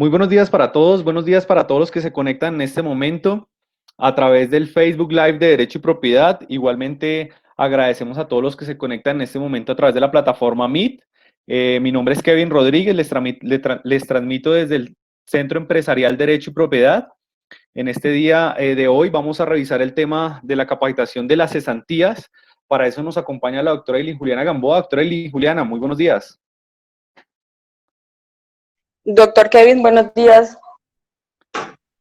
Muy buenos días para todos los que se conectan en este momento a través del Facebook Live de Derecho y Propiedad. Igualmente agradecemos a todos los que se conectan en este momento a través de la plataforma Meet. Mi nombre es Kevin Rodríguez, les transmito desde el Centro Empresarial Derecho y Propiedad. En este día de hoy vamos a revisar el tema de la capacitación de las cesantías. Para eso nos acompaña la doctora Elin Juliana Gamboa. Doctora Elin Juliana, muy buenos días. Doctor Kevin, buenos días.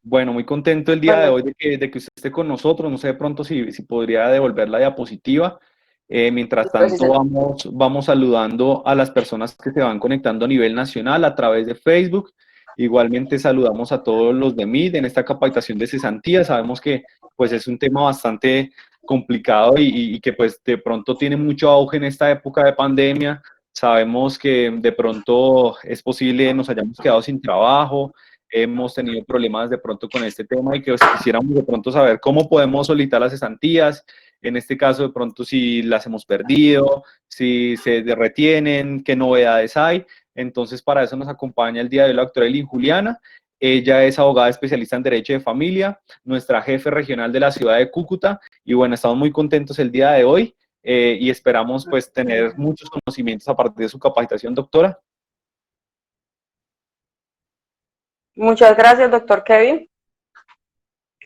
Bueno, muy contento el día de hoy de que usted esté con nosotros. No sé de pronto si podría devolver la diapositiva. Mientras tanto, vamos saludando a las personas que se van conectando a nivel nacional a través de Facebook. Igualmente saludamos a todos los de MID en esta capacitación de cesantía. Sabemos que pues es un tema bastante complicado y que pues de pronto tiene mucho auge en esta época de pandemia. Sabemos que de pronto es posible nos hayamos quedado sin trabajo, hemos tenido problemas de pronto con este tema y que quisiéramos de pronto saber cómo podemos solicitar las cesantías, en este caso de pronto si las hemos perdido, si se retienen, qué novedades hay. Entonces para eso nos acompaña el día de hoy la doctora Elin Juliana. Ella es abogada especialista en Derecho de Familia, nuestra jefe regional de la ciudad de Cúcuta, y bueno, estamos muy contentos el día de hoy y esperamos pues tener muchos conocimientos a partir de su capacitación, doctora. Muchas gracias, doctor Kevin.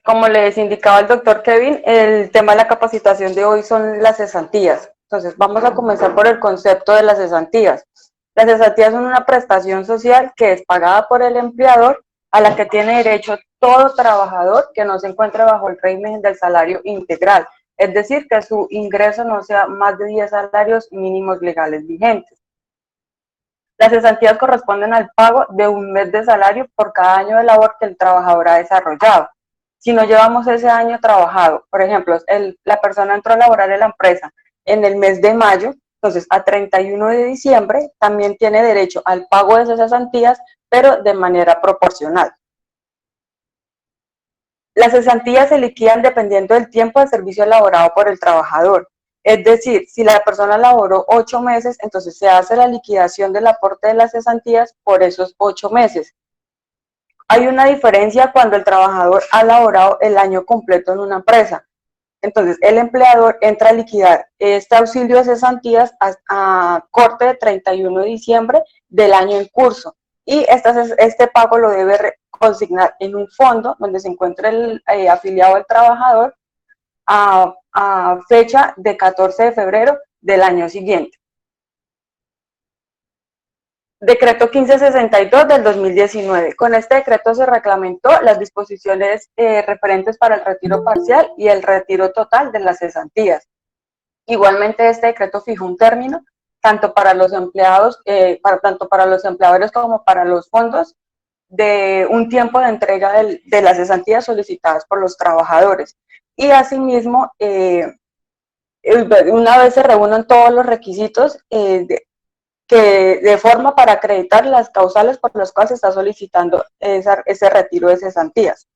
Como les indicaba el doctor Kevin, el tema de la capacitación de hoy son las cesantías. Entonces, vamos a comenzar por el concepto de las cesantías. Las cesantías son una prestación social que es pagada por el empleador, a la que tiene derecho todo trabajador que no se encuentre bajo el régimen del salario integral, es decir, que su ingreso no sea más de 10 salarios mínimos legales vigentes. Las cesantías corresponden al pago de un mes de salario por cada año de labor que el trabajador ha desarrollado. Si no llevamos ese año trabajado, por ejemplo, la persona entró a laborar en la empresa en el mes de mayo, entonces a 31 de diciembre también tiene derecho al pago de esas cesantías, pero de manera proporcional. Las cesantías se liquidan dependiendo del tiempo de servicio elaborado por el trabajador. Es decir, si la persona laboró 8 meses, entonces se hace la liquidación del aporte de las cesantías por esos 8 meses. Hay una diferencia cuando el trabajador ha laborado el año completo en una empresa. Entonces, el empleador entra a liquidar este auxilio de cesantías a corte de 31 de diciembre del año en curso. Y este pago lo debe consignar en un fondo donde se encuentre el afiliado del trabajador a fecha de 14 de febrero del año siguiente. Decreto 1562 del 2019. Con este decreto se reglamentó las disposiciones referentes para el retiro parcial y el retiro total de las cesantías. Igualmente, este decreto fijó un término tanto para los empleados, tanto para los empleadores como para los fondos, de un tiempo de entrega de las cesantías solicitadas por los trabajadores. Y asimismo, una vez se reúnan todos los requisitos de forma para acreditar las causales por las cuales se está solicitando ese retiro de cesantías.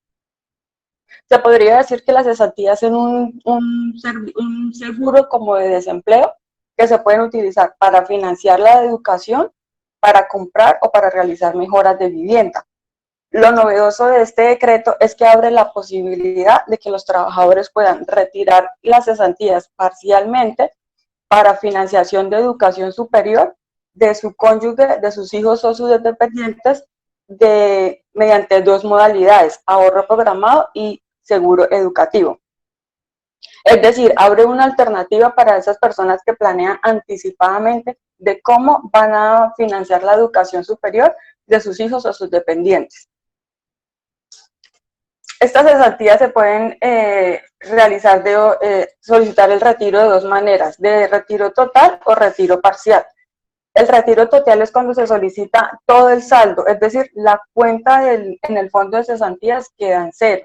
Se podría decir que las cesantías son un seguro como de desempleo que se pueden utilizar para financiar la educación, para comprar o para realizar mejoras de vivienda. Lo novedoso de este decreto es que abre la posibilidad de que los trabajadores puedan retirar las cesantías parcialmente para financiación de educación superior de su cónyuge, de sus hijos o sus dependientes, mediante dos modalidades, ahorro programado y seguro educativo. Es decir, abre una alternativa para esas personas que planean anticipadamente de cómo van a financiar la educación superior de sus hijos o sus dependientes. Estas cesantías se pueden solicitar el retiro de dos maneras, de retiro total o retiro parcial. El retiro total es cuando se solicita todo el saldo, es decir, la cuenta en el fondo de cesantías queda en cero.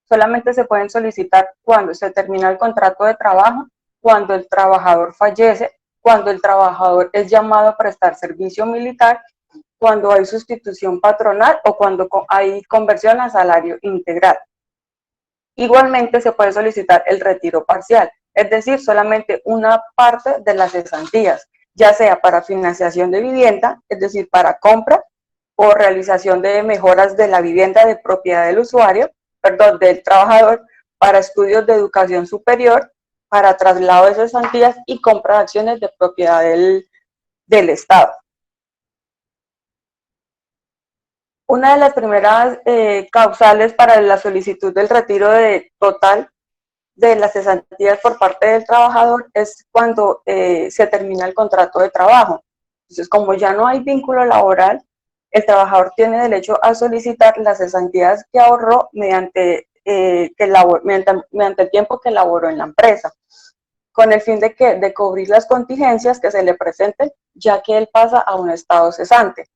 Solamente se pueden solicitar cuando se termina el contrato de trabajo, cuando el trabajador fallece, cuando el trabajador es llamado a prestar servicio militar, cuando hay sustitución patronal o cuando hay conversión a salario integral. Igualmente se puede solicitar el retiro parcial, es decir, solamente una parte de las cesantías, ya sea para financiación de vivienda, es decir, para compra, o realización de mejoras de la vivienda de propiedad del usuario, perdón, del trabajador, para estudios de educación superior, para traslado de cesantías y compra de acciones de propiedad del Estado. Una de las primeras causales para la solicitud del retiro total de las cesantías por parte del trabajador es cuando se termina el contrato de trabajo. Entonces, como ya no hay vínculo laboral, el trabajador tiene derecho a solicitar las cesantías que ahorró mediante el tiempo que laboró en la empresa, con el fin de cubrir las contingencias que se le presenten, ya que él pasa a un estado cesante.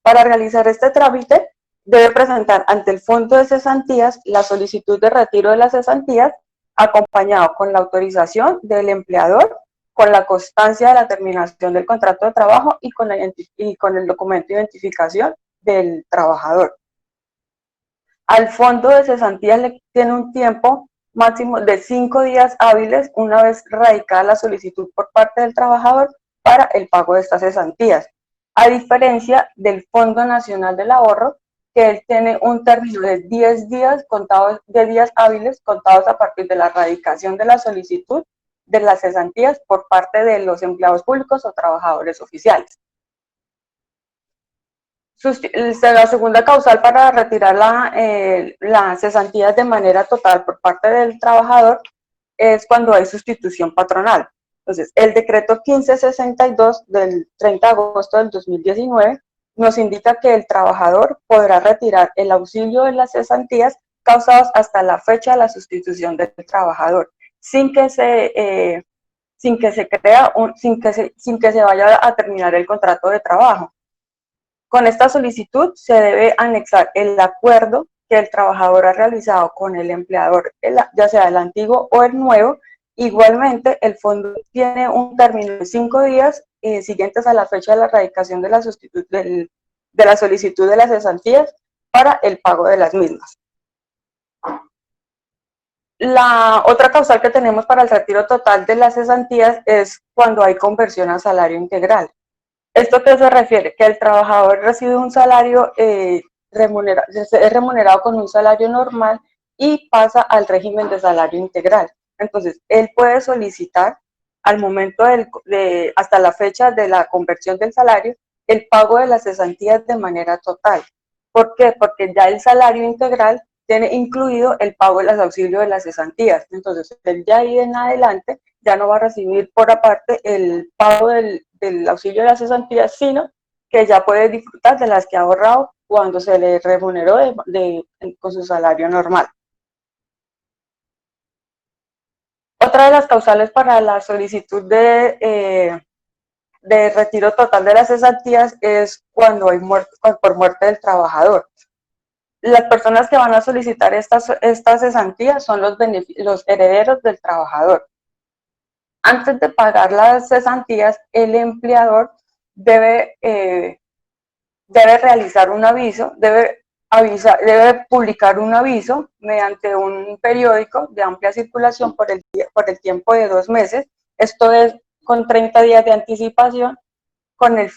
Para realizar este trámite, debe presentar ante el Fondo de Cesantías la solicitud de retiro de las cesantías, acompañado con la autorización del empleador, con la constancia de la terminación del contrato de trabajo y con el documento de identificación del trabajador. Al Fondo de Cesantías le tiene un tiempo máximo de 5 días hábiles una vez radicada la solicitud por parte del trabajador para el pago de estas cesantías, a diferencia del Fondo Nacional del Ahorro, que él tiene un término de 10 días contados, de días hábiles contados a partir de la radicación de la solicitud de las cesantías por parte de los empleados públicos o trabajadores oficiales. La segunda causal para retirar las cesantías de manera total por parte del trabajador es cuando hay sustitución patronal. Entonces, el decreto 1562 del 30 de agosto del 2019 nos indica que el trabajador podrá retirar el auxilio de las cesantías causadas hasta la fecha de la sustitución del trabajador, sin que se vaya a terminar el contrato de trabajo. Con esta solicitud se debe anexar el acuerdo que el trabajador ha realizado con el empleador, ya sea el antiguo o el nuevo. Igualmente, el fondo tiene un término de 5 días siguientes a la fecha de la radicación de la solicitud de las cesantías para el pago de las mismas. La otra causal que tenemos para el retiro total de las cesantías es cuando hay conversión a salario integral. ¿Esto qué se refiere? Que el trabajador recibe un salario es remunerado con un salario normal y pasa al régimen de salario integral. Entonces, él puede solicitar al momento hasta la fecha de la conversión del salario, el pago de las cesantías de manera total. ¿Por qué? Porque ya el salario integral tiene incluido el pago de los auxilios de las cesantías. Entonces, él ya ahí en adelante ya no va a recibir por aparte el pago del auxilio de las cesantías, sino que ya puede disfrutar de las que ha ahorrado cuando se le remuneró con su salario normal. Otra de las causales para la solicitud de retiro total de las cesantías es cuando hay por muerte del trabajador. Las personas que van a solicitar estas cesantías son los herederos del trabajador. Antes de pagar las cesantías, el empleador debe realizar un aviso, debe publicar un aviso mediante un periódico de amplia circulación por el tiempo de 2 meses. Esto es con 30 días de anticipación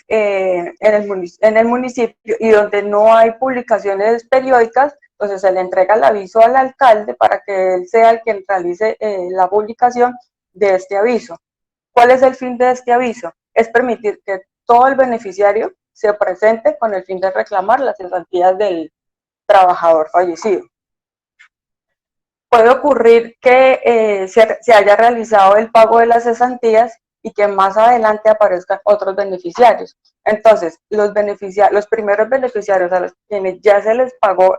en el municipio, y donde no hay publicaciones periódicas, entonces se le entrega el aviso al alcalde para que él sea el quien realice la publicación de este aviso. ¿Cuál es el fin de este aviso? Es permitir que todo el beneficiario se presente con el fin de reclamar las cesantías del trabajador fallecido. Puede ocurrir que se haya realizado el pago de las cesantías y que más adelante aparezcan otros beneficiarios. Entonces, los primeros beneficiarios a los quienes ya se les pagó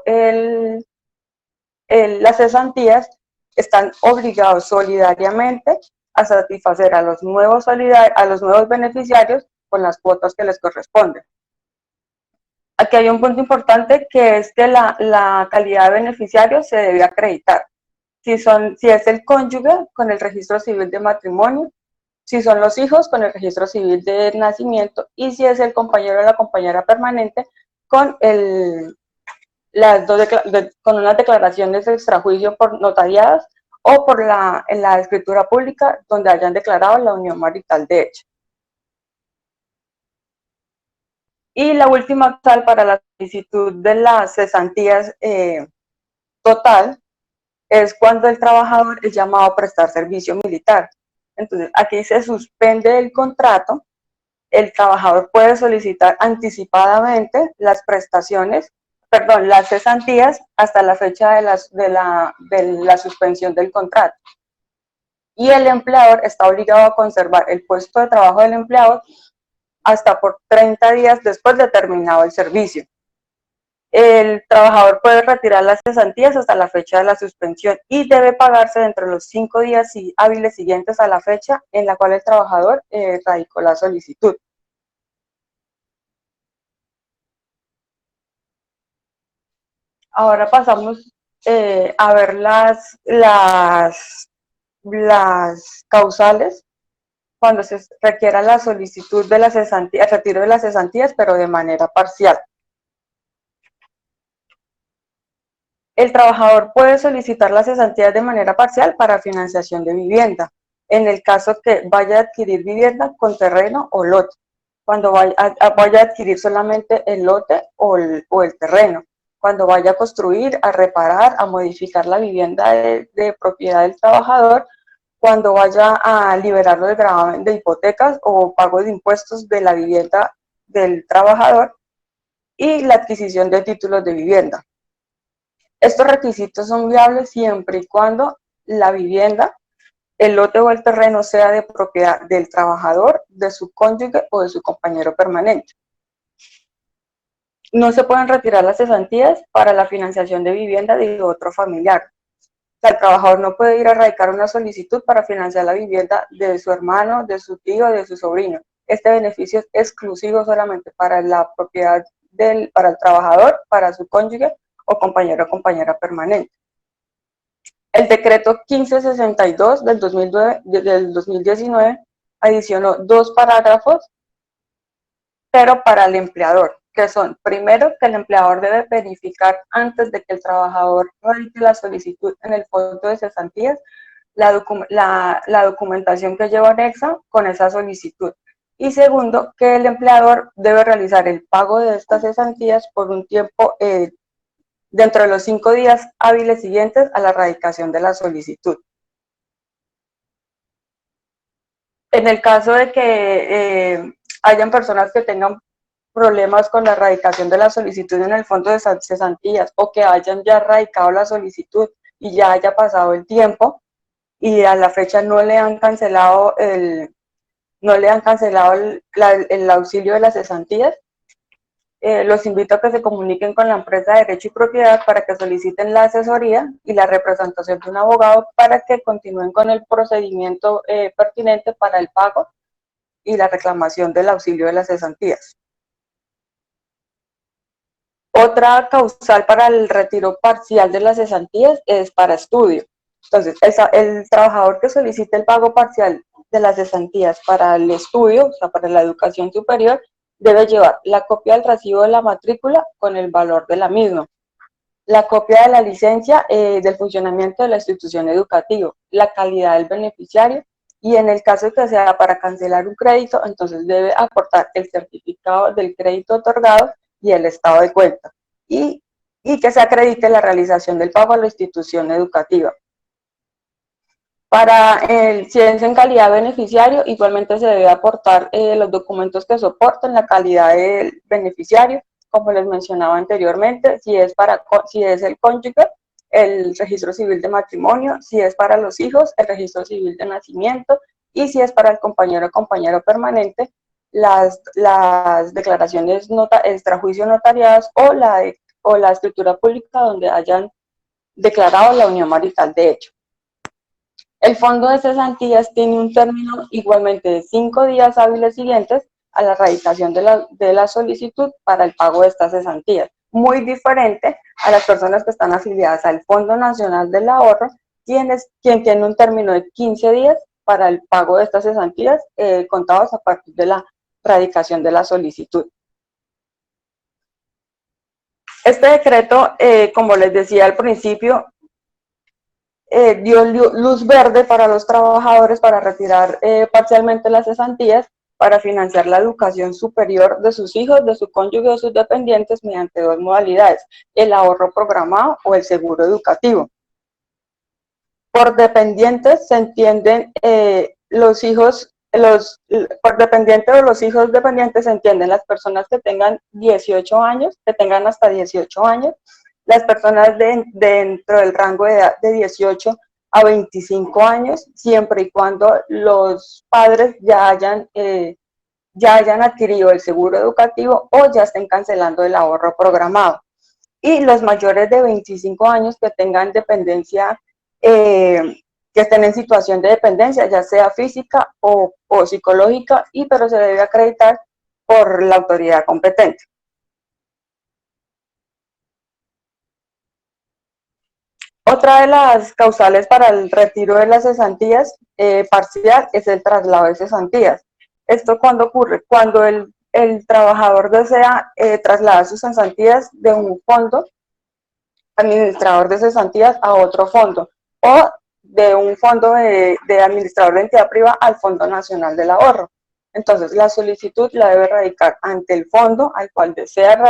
las cesantías están obligados solidariamente a satisfacer a los nuevos beneficiarios con las cuotas que les corresponden. Aquí hay un punto importante, que es que la calidad de beneficiario se debe acreditar. Si es el cónyuge, con el registro civil de matrimonio; si son los hijos, con el registro civil de nacimiento; y si es el compañero o la compañera permanente, con con unas declaraciones de extrajuicio por notariadas o en la escritura pública donde hayan declarado la unión marital de hecho. Y la última causal para la solicitud de las cesantías total es cuando el trabajador es llamado a prestar servicio militar. Entonces, aquí se suspende el contrato, el trabajador puede solicitar anticipadamente las prestaciones, perdón, las cesantías hasta la fecha de la suspensión del contrato. Y el empleador está obligado a conservar el puesto de trabajo del empleado hasta por 30 días después de terminado el servicio. El trabajador puede retirar las cesantías hasta la fecha de la suspensión y debe pagarse dentro de los 5 días hábiles siguientes a la fecha en la cual el trabajador radicó la solicitud. Ahora pasamos a ver las causales cuando se requiera la solicitud de la cesantía, el retiro de las cesantías, pero de manera parcial. El trabajador puede solicitar las cesantías de manera parcial para financiación de vivienda, en el caso que vaya a adquirir vivienda con terreno o lote, cuando vaya a adquirir solamente el lote o el terreno, cuando vaya a construir, a reparar, a modificar la vivienda de propiedad del trabajador, cuando vaya a liberarlo del gravamen de hipotecas o pago de impuestos de la vivienda del trabajador y la adquisición de títulos de vivienda. Estos requisitos son viables siempre y cuando la vivienda, el lote o el terreno sea de propiedad del trabajador, de su cónyuge o de su compañero permanente. No se pueden retirar las cesantías para la financiación de vivienda de otro familiar. O sea, el trabajador no puede ir a radicar una solicitud para financiar la vivienda de su hermano, de su tío, de su sobrino. Este beneficio es exclusivo solamente para la propiedad para el trabajador, para su cónyuge o compañero o compañera permanente. El decreto 1562 del 2019 adicionó 2 parágrafos, pero para el empleador, que son, primero, que el empleador debe verificar antes de que el trabajador radique la solicitud en el fondo de cesantías la documentación que lleva anexa con esa solicitud. Y segundo, que el empleador debe realizar el pago de estas cesantías por un tiempo dentro de los 5 días hábiles siguientes a la radicación de la solicitud. En el caso de que hayan personas que tengan problemas con la radicación de la solicitud en el fondo de cesantías o que hayan ya radicado la solicitud y ya haya pasado el tiempo y a la fecha no le han cancelado el auxilio de las cesantías, los invito a que se comuniquen con la empresa de Derecho y Propiedad para que soliciten la asesoría y la representación de un abogado para que continúen con el procedimiento pertinente para el pago y la reclamación del auxilio de las cesantías. Otra causal para el retiro parcial de las cesantías es para estudio. Entonces, el trabajador que solicite el pago parcial de las cesantías para el estudio, o sea, para la educación superior, debe llevar la copia del recibo de la matrícula con el valor de la misma, la copia de la licencia del funcionamiento de la institución educativa, la calidad del beneficiario y en el caso de que sea para cancelar un crédito, entonces debe aportar el certificado del crédito otorgado y el estado de cuenta y que se acredite la realización del pago a la institución educativa. Si es en calidad de beneficiario, igualmente se debe aportar los documentos que soporten la calidad del beneficiario, como les mencionaba anteriormente, si es el cónyuge, el registro civil de matrimonio, si es para los hijos, el registro civil de nacimiento, y si es para el compañero o compañero permanente, las declaraciones extrajuicio notariadas o la escritura pública donde hayan declarado la unión marital de hecho. El fondo de cesantías tiene un término igualmente de 5 días hábiles siguientes a la radicación de la solicitud para el pago de estas cesantías, muy diferente a las personas que están afiliadas al Fondo Nacional del Ahorro, quien tiene un término de 15 días para el pago de estas cesantías contados a partir de la radicación de la solicitud. Este decreto, como les decía al principio, dio luz verde para los trabajadores para retirar parcialmente las cesantías para financiar la educación superior de sus hijos, de su cónyuge o de sus dependientes mediante dos modalidades, el ahorro programado o el seguro educativo. Por dependientes se entienden los hijos, por dependiente o los hijos dependientes se entienden las personas que tengan 18 años, que tengan hasta 18 años, las personas dentro del rango de edad de 18 a 25 años, siempre y cuando los padres ya hayan adquirido el seguro educativo o ya estén cancelando el ahorro programado. Y los mayores de 25 años que tengan dependencia, que estén en situación de dependencia, ya sea física o psicológica, pero se debe acreditar por la autoridad competente. Otra de las causales para el retiro de las cesantías parcial es el traslado de cesantías. ¿Esto cuándo ocurre? Cuando el trabajador desea trasladar sus cesantías de un fondo administrador de cesantías a otro fondo o de un fondo de administrador de entidad privada al Fondo Nacional del Ahorro. Entonces, la solicitud la debe radicar ante el fondo al cual desea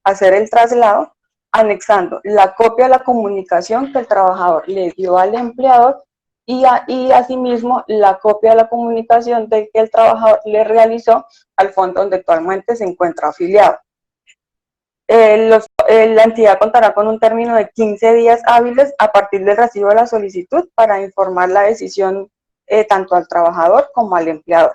hacer el traslado, anexando la copia de la comunicación que el trabajador le dio al empleador y asimismo la copia de la comunicación que el trabajador le realizó al fondo donde actualmente se encuentra afiliado. La entidad contará con un término de 15 días hábiles a partir del recibo de la solicitud para informar la decisión tanto al trabajador como al empleador.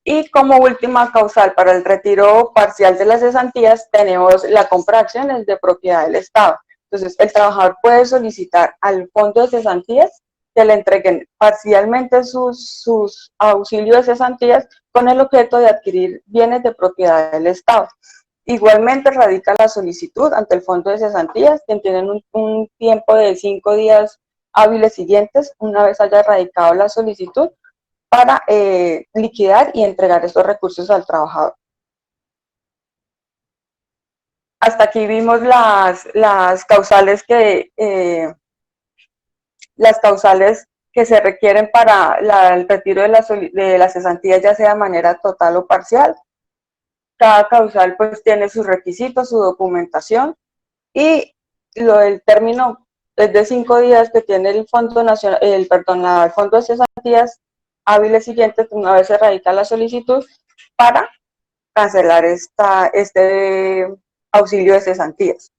Y como última causal para el retiro parcial de las cesantías tenemos la compra de acciones de propiedad del Estado. Entonces, el trabajador puede solicitar al fondo de cesantías que le entreguen parcialmente sus auxilios de cesantías con el objeto de adquirir bienes de propiedad del Estado. Igualmente radica la solicitud ante el fondo de cesantías, que tienen un tiempo de 5 días hábiles siguientes, una vez haya radicado la solicitud, para liquidar y entregar estos recursos al trabajador. Hasta aquí vimos las causales que se requieren para el retiro de las cesantías, ya sea de manera total o parcial. Cada causal pues tiene sus requisitos, su documentación, y el término es de 5 días que tiene el Fondo Nacional, el Fondo de Cesantías hábiles siguientes, una vez se radica la solicitud, para cancelar este auxilio de cesantías.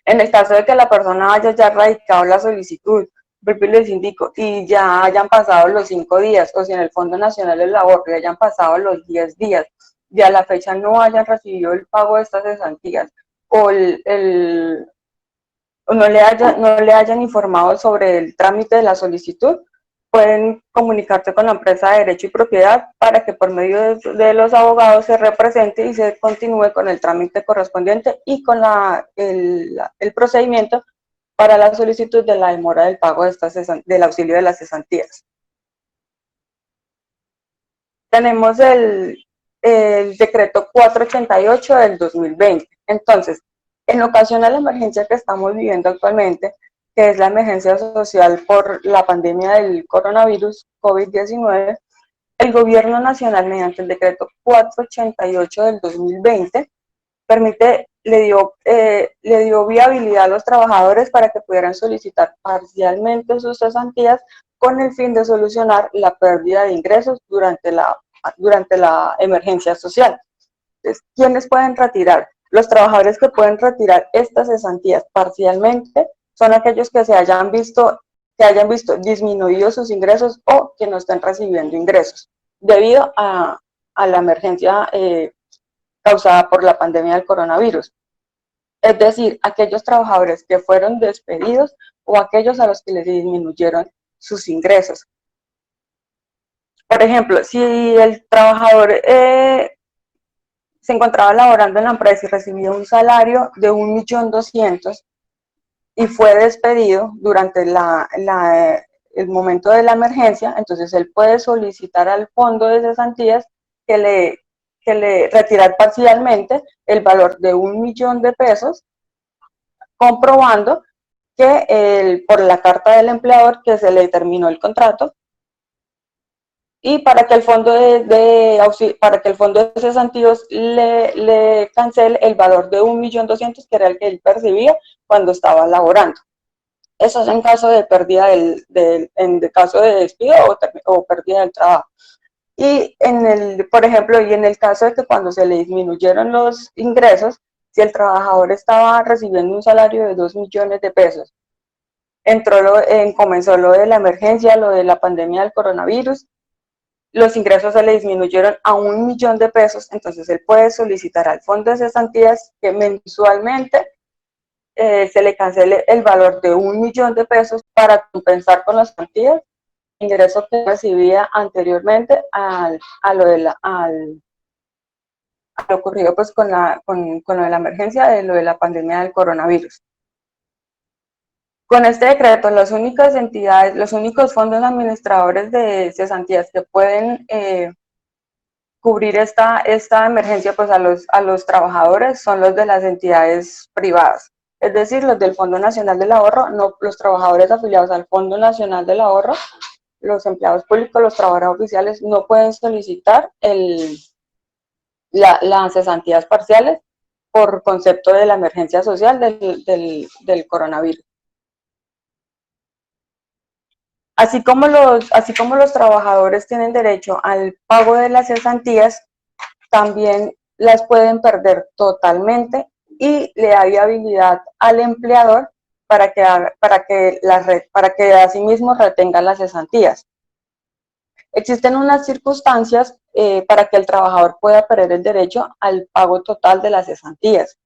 En el caso de que la persona haya ya radicado la solicitud, les indico, y ya hayan pasado los 5 días, o si en el Fondo Nacional del Ahorro ya hayan pasado los 10 días, ya a la fecha no hayan recibido el pago de estas cesantías, o no le hayan informado sobre el trámite de la solicitud, pueden comunicarse con la empresa de Derecho y Propiedad para que por medio de los abogados se represente y se continúe con el trámite correspondiente y con el procedimiento para la solicitud de la demora del pago del auxilio de las cesantías. Tenemos el decreto 488 del 2020. Entonces, en ocasión a la emergencia que estamos viviendo actualmente, que es la emergencia social por la pandemia del coronavirus COVID-19, el Gobierno Nacional, mediante el decreto 488 del 2020, le dio viabilidad a los trabajadores para que pudieran solicitar parcialmente sus cesantías con el fin de solucionar la pérdida de ingresos durante la emergencia social. Entonces, ¿quiénes pueden retirar? Los trabajadores que pueden retirar estas cesantías parcialmente son aquellos que hayan visto disminuidos sus ingresos o que no estén recibiendo ingresos debido a la emergencia causada por la pandemia del coronavirus. Es decir, aquellos trabajadores que fueron despedidos o aquellos a los que les disminuyeron sus ingresos. Por ejemplo, si el trabajador se encontraba laborando en la empresa y recibía un salario de 1.200.000 y fue despedido durante el momento de la emergencia, entonces él puede solicitar al fondo de cesantías que le retirar parcialmente el valor de 1.000.000 de pesos, comprobando que por la carta del empleador que se le terminó el contrato, y para que el fondo de cesantías le cancele el valor de 1.200.000, que era el que él percibía cuando estaba laborando. Eso es en caso de pérdida en caso de despido o pérdida del trabajo. Y por ejemplo, y en el caso de que cuando se le disminuyeron los ingresos, si el trabajador estaba recibiendo un salario de 2 millones de pesos, comenzó lo de la emergencia, lo de la pandemia del coronavirus, los ingresos se le disminuyeron a 1 millón de pesos, entonces él puede solicitar al fondo de cesantías que mensualmente se le cancele el valor de 1 millón de pesos para compensar con las cuantías ingreso que recibía anteriormente a lo ocurrido pues con lo de la emergencia, de lo de la pandemia del coronavirus. Con este decreto, las únicas entidades, los únicos fondos administradores de cesantías que pueden cubrir esta emergencia pues a los trabajadores son los de las entidades privadas, es decir, los del Fondo Nacional del Ahorro, no los trabajadores afiliados al Fondo Nacional del Ahorro, los empleados públicos, los trabajadores oficiales no pueden solicitar las cesantías parciales por concepto de la emergencia social del coronavirus. Así como los trabajadores tienen derecho al pago de las cesantías, también las pueden perder totalmente y le da viabilidad al empleador para que asimismo retenga las cesantías. Existen unas circunstancias para que el trabajador pueda perder el derecho al pago total de las cesantías.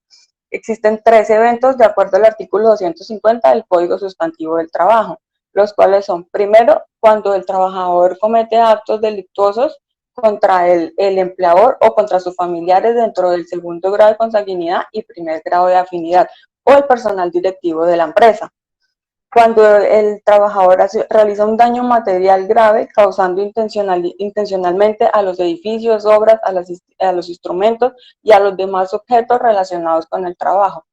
Existen 3 eventos de acuerdo al artículo 250 del Código Sustantivo del Trabajo, los cuales son, primero, cuando el trabajador comete actos delictuosos contra el empleador o contra sus familiares dentro del segundo grado de consanguinidad y primer grado de afinidad, o el personal directivo de la empresa. Cuando el trabajador realiza un daño material grave causando intencionalmente a los edificios, obras, a los instrumentos y a los demás objetos relacionados con el trabajo.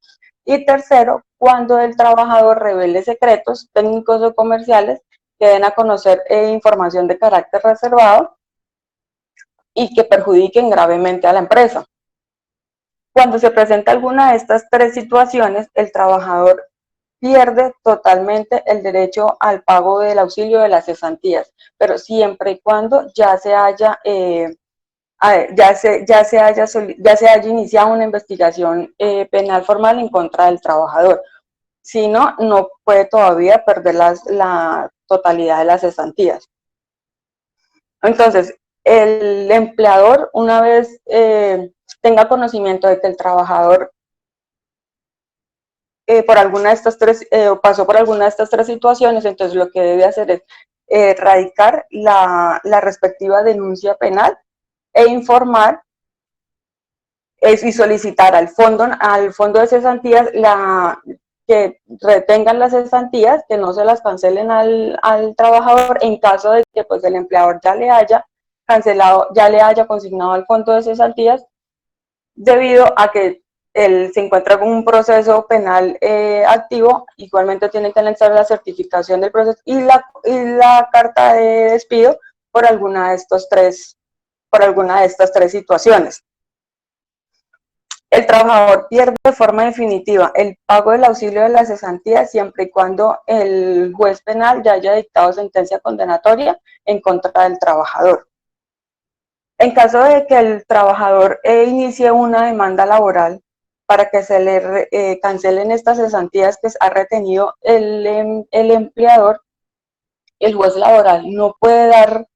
Y tercero, cuando el trabajador revele secretos técnicos o comerciales que den a conocer información de carácter reservado y que perjudiquen gravemente a la empresa. Cuando se presenta alguna de estas 3 situaciones, el trabajador pierde totalmente el derecho al pago del auxilio de las cesantías, pero siempre y cuando ya se haya iniciado una investigación penal formal en contra del trabajador. Si no, no puede todavía perder la totalidad de las cesantías. Entonces, el empleador, una vez tenga conocimiento de que el trabajador pasó por alguna de estas 3 situaciones, entonces lo que debe hacer es radicar la respectiva denuncia penal e informar y solicitar al fondo de cesantías que retengan las cesantías, que no se las cancelen al trabajador en caso de que pues el empleador ya le haya cancelado, ya le haya consignado al fondo de cesantías, debido a que él se encuentra con un proceso penal activo. Igualmente tiene que anexar la certificación del proceso y la carta de despido por alguna de estas 3 situaciones. El trabajador pierde de forma definitiva el pago del auxilio de las cesantías siempre y cuando el juez penal ya haya dictado sentencia condenatoria en contra del trabajador. En caso de que el trabajador inicie una demanda laboral para que se le cancelen estas cesantías que ha retenido el empleador, el juez laboral no puede dar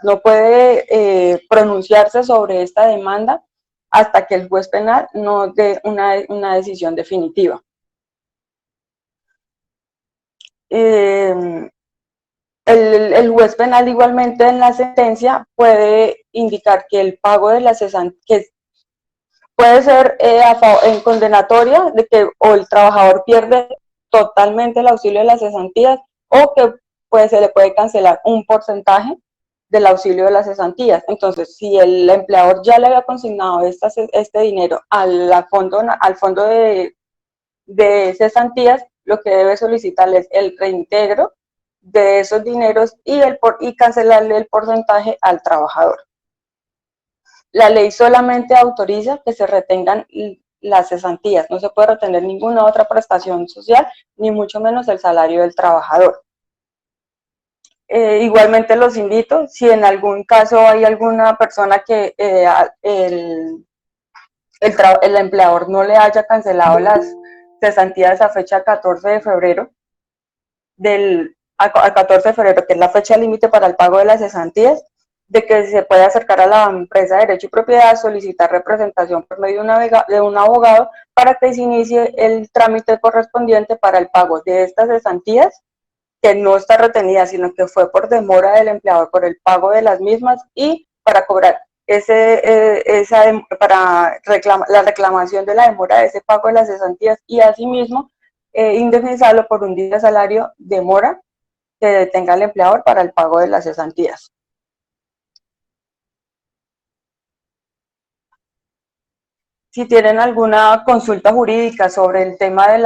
no puede pronunciarse sobre esta demanda hasta que el juez penal no dé una decisión definitiva. El juez penal igualmente en la sentencia puede indicar que el pago de la cesantías puede ser en condenatoria de que o el trabajador pierde totalmente el auxilio de las cesantías o que se le puede cancelar un porcentaje del auxilio de las cesantías. Entonces, si el empleador ya le había consignado este dinero al fondo de cesantías, lo que debe solicitarle es el reintegro de esos dineros y cancelarle el porcentaje al trabajador. La ley solamente autoriza que se retengan las cesantías, no se puede retener ninguna otra prestación social, ni mucho menos el salario del trabajador. Igualmente los invito, si en algún caso hay alguna persona que el empleador no le haya cancelado las cesantías a fecha 14 de febrero, a 14 de febrero, que es la fecha límite para el pago de las cesantías, de que se puede acercar a la empresa de Derecho y Propiedad, solicitar representación por medio de un abogado para que se inicie el trámite correspondiente para el pago de estas cesantías, que no está retenida, sino que fue por demora del empleador por el pago de las mismas y para cobrar la reclamación de la demora de ese pago de las cesantías y asimismo indemnizarlo por un día de salario de mora que tenga el empleador para el pago de las cesantías. Si tienen alguna consulta jurídica sobre el tema de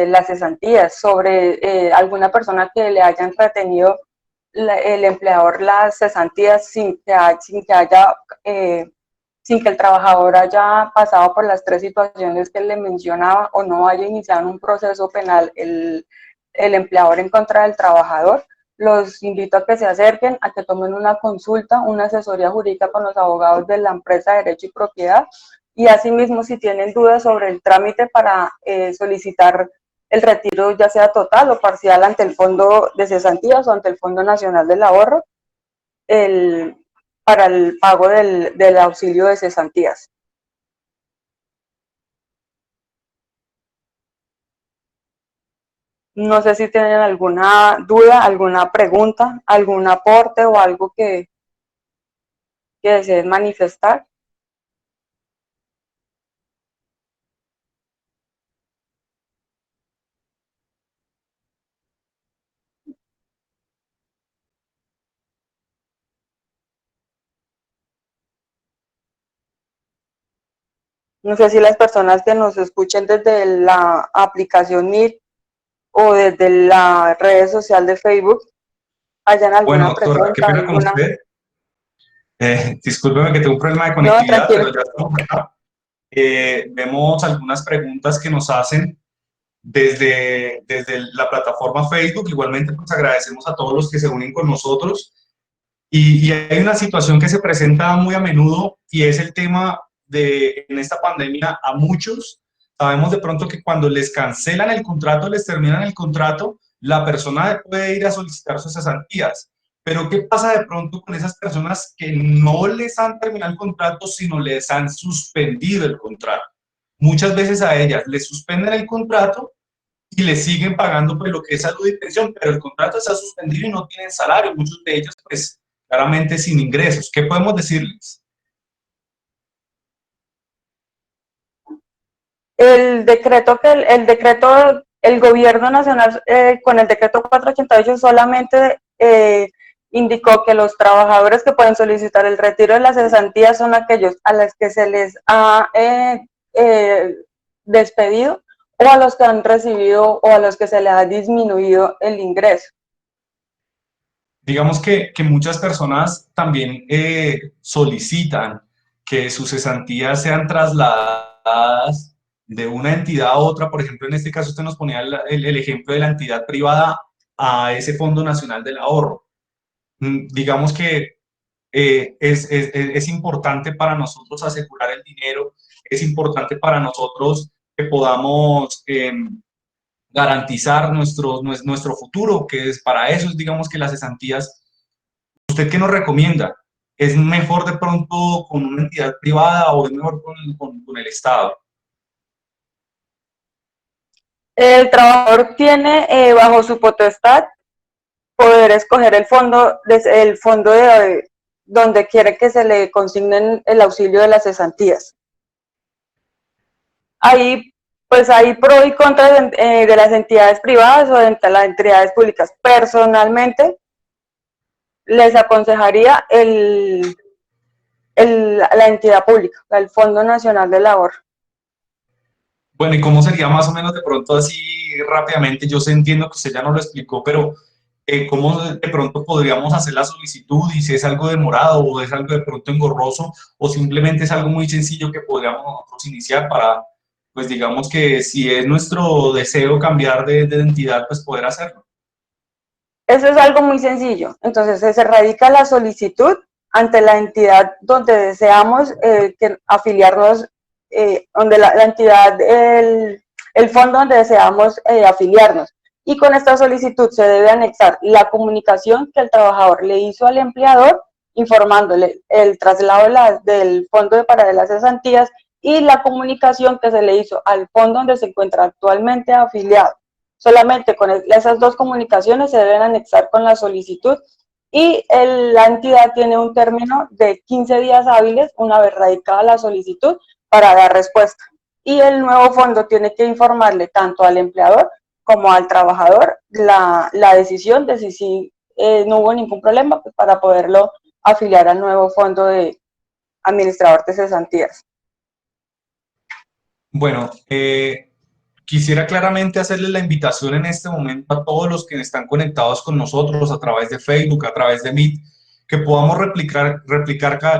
las cesantías, sobre alguna persona que le hayan retenido el empleador las cesantías sin que el trabajador haya pasado por las tres situaciones que le mencionaba o no haya iniciado un proceso penal el empleador en contra del trabajador, los invito a que se acerquen, a que tomen una consulta, una asesoría jurídica con los abogados de la empresa de Derecho y Propiedad, y asimismo si tienen dudas sobre el trámite para solicitar el retiro ya sea total o parcial ante el Fondo de Cesantías o ante el Fondo Nacional del Ahorro, para el pago del auxilio de cesantías. No sé si tienen alguna duda, alguna pregunta, algún aporte o algo que deseen manifestar. No sé si las personas que nos escuchen desde la aplicación Meet o desde la red social de Facebook hayan alguna Doctora, qué pregunta, pena con usted. Discúlpeme que tengo un problema de No, conectividad, tranquilo. pero ya estamos acá. Vemos algunas preguntas que nos hacen desde la plataforma Facebook. Igualmente, pues agradecemos a todos los que se unen con nosotros. Y hay una situación que se presenta muy a menudo y es el tema de, en esta pandemia, a muchos, sabemos de pronto que cuando les cancelan el contrato, les terminan el contrato, la persona puede ir a solicitar sus cesantías. Pero ¿qué pasa de pronto con esas personas que no les han terminado el contrato, sino les han suspendido el contrato? Muchas veces a ellas les suspenden el contrato y les siguen pagando pues lo que es salud y pensión, pero el contrato está suspendido y no tienen salario, muchos de ellos pues claramente sin ingresos. ¿Qué podemos decirles? El gobierno nacional con el decreto 488 solamente indicó que los trabajadores que pueden solicitar el retiro de las cesantías son aquellos a los que se les ha despedido o a los que han recibido o a los que se les ha disminuido el ingreso. Digamos que muchas personas también solicitan que sus cesantías sean trasladadas de una entidad a otra. Por ejemplo, en este caso usted nos ponía el ejemplo de la entidad privada a ese Fondo Nacional del Ahorro. Digamos que es importante para nosotros asegurar el dinero, es importante para nosotros que podamos garantizar nuestro futuro, que es para eso, digamos que las cesantías. ¿Usted qué nos recomienda? ¿Es mejor de pronto con una entidad privada o es mejor con el Estado? El trabajador tiene bajo su potestad poder escoger el fondo donde quiere que se le consignen el auxilio de las cesantías. Ahí, pues hay pro y contra de las entidades privadas o de las entidades públicas. Personalmente, les aconsejaría la entidad pública, el Fondo Nacional del Ahorro. Bueno, ¿y cómo sería más o menos de pronto así rápidamente? Yo sé, entiendo que usted ya nos lo explicó, pero cómo de pronto podríamos hacer la solicitud y si es algo demorado o es algo de pronto engorroso o simplemente es algo muy sencillo que podríamos nosotros iniciar para, pues digamos que si es nuestro deseo cambiar de identidad, pues poder hacerlo. Eso es algo muy sencillo. Entonces, se radica la solicitud ante la entidad donde deseamos afiliarnos, donde la entidad, el fondo donde deseamos afiliarnos. Y con esta solicitud se debe anexar la comunicación que el trabajador le hizo al empleador, informándole el traslado del fondo para las cesantías y la comunicación que se le hizo al fondo donde se encuentra actualmente afiliado. Solamente con esas dos comunicaciones se deben anexar con la solicitud y la entidad tiene un término de 15 días hábiles una vez radicada la solicitud para dar respuesta. Y el nuevo fondo tiene que informarle tanto al empleador como al trabajador la decisión de si no hubo ningún problema, pues, para poderlo afiliar al nuevo fondo de administrador de cesantías. Bueno, quisiera claramente hacerles la invitación en este momento a todos los que están conectados con nosotros a través de Facebook, a través de Meet, que podamos replicar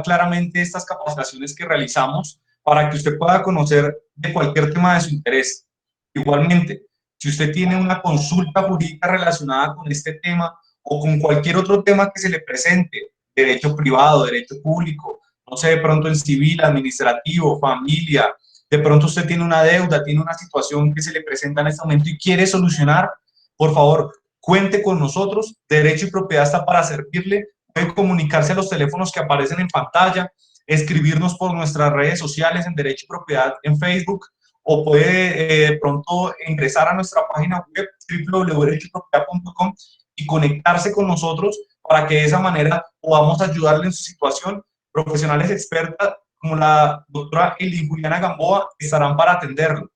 claramente estas capacitaciones que realizamos para que usted pueda conocer de cualquier tema de su interés. Igualmente, si usted tiene una consulta jurídica relacionada con este tema o con cualquier otro tema que se le presente, derecho privado, derecho público, no sé, de pronto en civil, administrativo, familia, de pronto usted tiene una deuda, tiene una situación que se le presenta en este momento y quiere solucionar, por favor, cuente con nosotros. Derecho y Propiedad está para servirle. Puede comunicarse a los teléfonos que aparecen en pantalla, escribirnos por nuestras redes sociales en Derecho y Propiedad en Facebook, o puede de pronto ingresar a nuestra página web www.derechoypropiedad.com y conectarse con nosotros para que de esa manera podamos ayudarle en su situación. Profesionales expertas como la doctora Eli Juliana Gamboa estarán para atenderlo.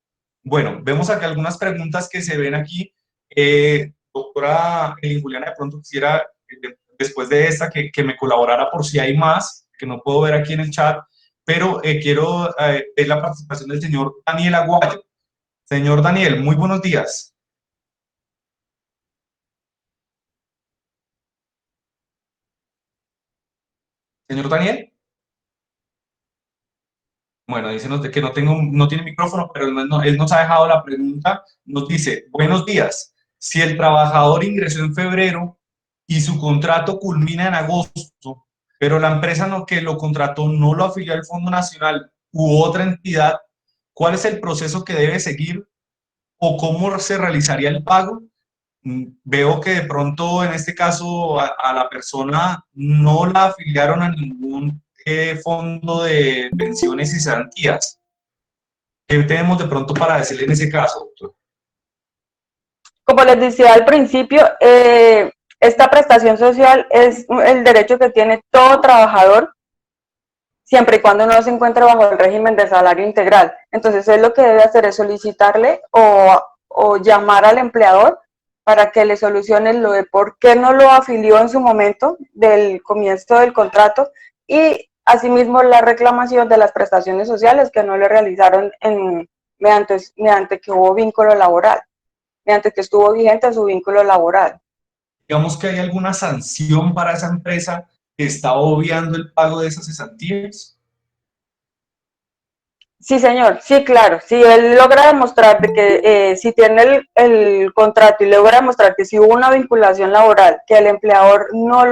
Bueno, vemos aquí algunas preguntas que se ven aquí. Doctora Eli Juliana, de pronto quisiera, después de esta, que me colaborara por si hay más, que no puedo ver aquí en el chat, pero quiero ver la participación del señor Daniel Aguayo. Señor Daniel, muy buenos días. Señor Daniel. Bueno, dícenos de que no tiene micrófono, pero él nos ha dejado la pregunta. Nos dice, buenos días. Si el trabajador ingresó en febrero y su contrato culmina en agosto, pero la empresa que lo contrató no lo afilió al Fondo Nacional u otra entidad, ¿cuál es el proceso que debe seguir o cómo se realizaría el pago? Veo que de pronto en este caso a la persona no la afiliaron a ningún fondo de pensiones y cesantías. ¿Qué tenemos de pronto para decirle en ese caso, doctor? Como les decía al principio, esta prestación social es el derecho que tiene todo trabajador siempre y cuando no se encuentre bajo el régimen de salario integral. Entonces, él lo que debe hacer es solicitarle o llamar al empleador para que le solucione lo de por qué no lo afilió en su momento del comienzo del contrato y asimismo la reclamación de las prestaciones sociales que no le realizaron mediante que hubo vínculo laboral, mediante que estuvo vigente su vínculo laboral. Digamos que hay alguna sanción para esa empresa que está obviando el pago de esas cesantías. Sí, señor, sí, claro. Si él logra demostrar que si tiene el contrato y logra demostrar que si hubo una vinculación laboral, que el empleador no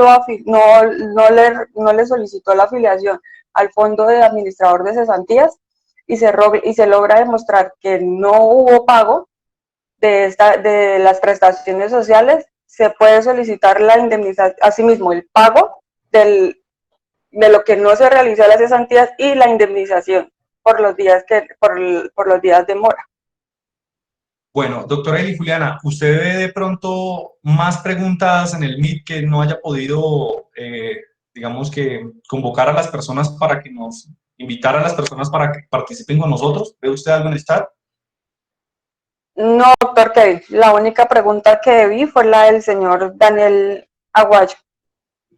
le solicitó la afiliación al Fondo de Administrador de Cesantías y se logra demostrar que no hubo pago de las prestaciones sociales, se puede solicitar la indemnización, asimismo el pago de lo que no se realizó las cesantías y la indemnización por los días de mora. Bueno, doctora Eli Juliana, ¿usted ve de pronto más preguntas en el Meet que no haya podido, digamos que, convocar a las personas para que invitar a las personas para que participen con nosotros? ¿Ve usted algo en el chat? No, doctor Kevin, la única pregunta que vi fue la del señor Daniel Aguayo.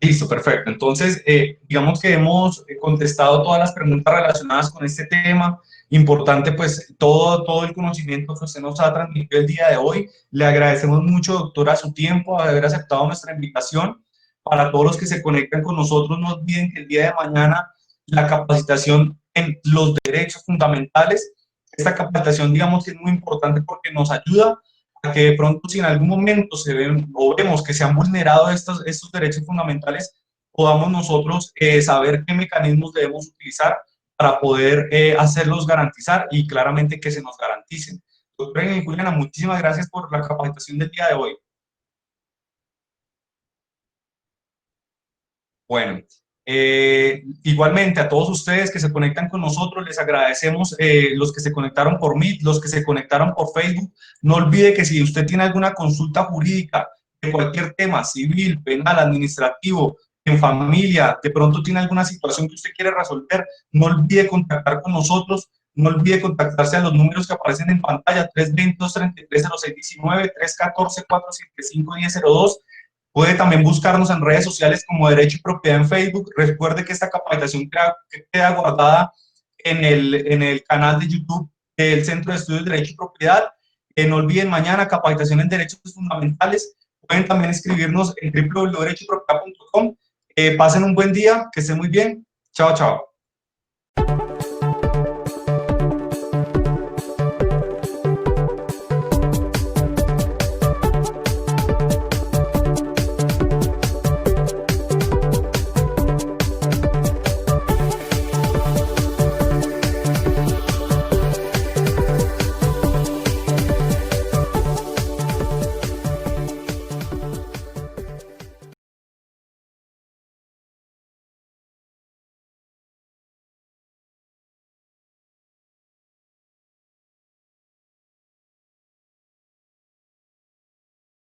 Listo, perfecto. Entonces, digamos que hemos contestado todas las preguntas relacionadas con este tema. Importante, pues, todo el conocimiento que usted nos ha transmitido el día de hoy. Le agradecemos mucho, doctora, su tiempo, haber aceptado nuestra invitación. Para todos los que se conectan con nosotros, no olviden que el día de mañana la capacitación en los derechos fundamentales, esta capacitación, digamos que es muy importante porque nos ayuda a que de pronto, si en algún momento se ven o vemos que se han vulnerado estos derechos fundamentales, podamos nosotros saber qué mecanismos debemos utilizar para poder hacerlos garantizar y claramente que se nos garanticen. Doctora Juliana, muchísimas gracias por la capacitación del día de hoy. Bueno, igualmente a todos ustedes que se conectan con nosotros, les agradecemos los que se conectaron por Meet, los que se conectaron por Facebook. No olvide que si usted tiene alguna consulta jurídica de cualquier tema, civil, penal, administrativo, en familia, de pronto tiene alguna situación que usted quiere resolver, no olvide contactar con nosotros, no olvide contactarse a los números que aparecen en pantalla, 320-233-0619, 314-475-1002. Puede también buscarnos en redes sociales como Derecho y Propiedad en Facebook. Recuerde que esta capacitación queda guardada en el canal de YouTube del Centro de Estudios de Derecho y Propiedad. No olviden mañana capacitación en Derechos Fundamentales. Pueden también escribirnos en www.derechoypropiedad.com. Pasen un buen día, que estén muy bien. Chao, chao.